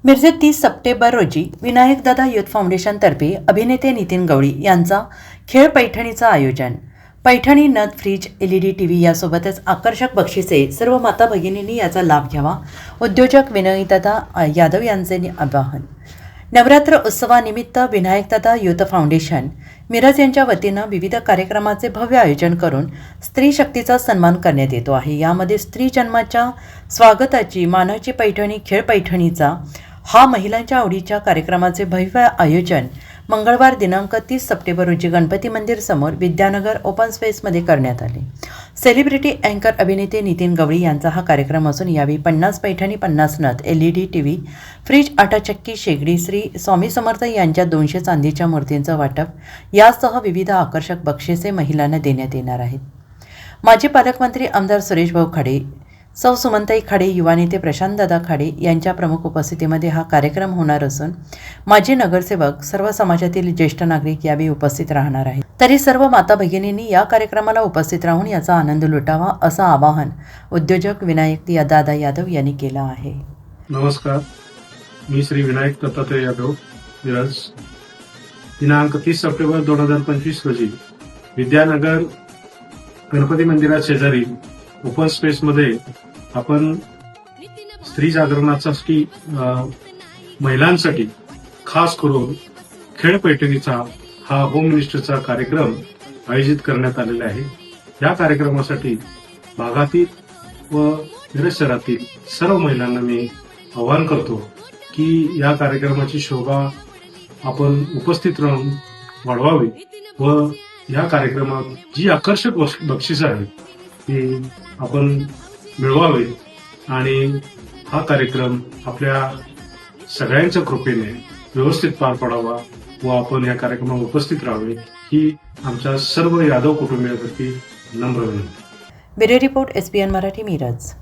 मिरजेत 30 September रोजी Vinayakdada youth फाउंडेशनतर्फे अभिनेते नितीन गवळी यांचा खेळ पैठणीचं आयोजन. पैठणी, नथ, फ्रीज, LED TV यासोबतच आकर्षक बक्षिसे. सर्व माता भगिनींनी याचा लाभ घ्यावा. उद्योजक विनायकदादा यादव यांचे आवाहन. नवरात्र उत्सवानिमित्त विनायकदादा युथ फाउंडेशन मिरज यांच्या वतीनं विविध कार्यक्रमाचे भव्य आयोजन करून स्त्री शक्तीचा सन्मान करण्यात येतो आहे. यामध्ये स्त्री जन्माच्या स्वागताची मानाची पैठणी, खेळ पैठणीचा हा महिलांच्या आवडीच्या कार्यक्रमाचे भव्य आयोजन मंगळवार दिनांक 30 सप्टेंबर रोजी गणपती मंदिर समोर विद्यानगर ओपन स्पेसमध्ये करण्यात आले. सेलिब्रिटी अँकर अभिनेते नितीन गवळी यांचा हा कार्यक्रम असून यावेळी 50 पैठणी, 50 नथ, LED TV, फ्रीज, आटाचक्की, शेगडी, श्री स्वामी समर्थ यांच्या 200 चांदीच्या मूर्तींचं वाटप यासह विविध आकर्षक बक्षिसे महिलांना देण्यात येणार आहेत. माजी पालकमंत्री आमदार सुरेश भाऊ खाडे, सौ सुमनताई खाडे, युवा नेते प्रशांतदादा खाडे यांच्या प्रमुख उपस्थितीमध्ये हा कार्यक्रम होणार असून माजी नगरसेवक, सर्व समाजातील ज्येष्ठ नागरिक यावेळी उपस्थित राहणार आहेत. तरी सर्व माता भगिनींनी या कार्यक्रमाला उपस्थित राहून याचा आनंद लुटावा असं आवाहन उद्योजक विनायकदादा यादव यांनी केलं आहे. नमस्कार, मी श्री विनायक दत्तात्रय यादव, मिरज. दिनांक 30 सप्टेंबर 2025 रोजी विद्यानगर गणपती मंदिरात शेजारी ओपन स्पेसमध्ये आपण स्त्री जागरणासाठी महिलांसाठी खास करून खेळ पैठणीचा हा होम मिनिस्टरचा कार्यक्रम आयोजित करण्यात आलेला आहे. या कार्यक्रमासाठी भागातील व मिरज शहरातील सर्व महिलांना मी आवाहन करतो की या कार्यक्रमाची शोभा आपण उपस्थित राहून वाढवावी व या कार्यक्रमात जी आकर्षक बक्षिसं आहेत ती आपण मिळवावे आणि हा कार्यक्रम आपल्या सगळ्यांच्या कृपेने व्यवस्थित पार पडावा व आपण या कार्यक्रमात उपस्थित राहावे ही आमच्या सर्व यादव कुटुंबियांसाठी नम्र विनंती. Bureau report SBN Marathi, Miraj.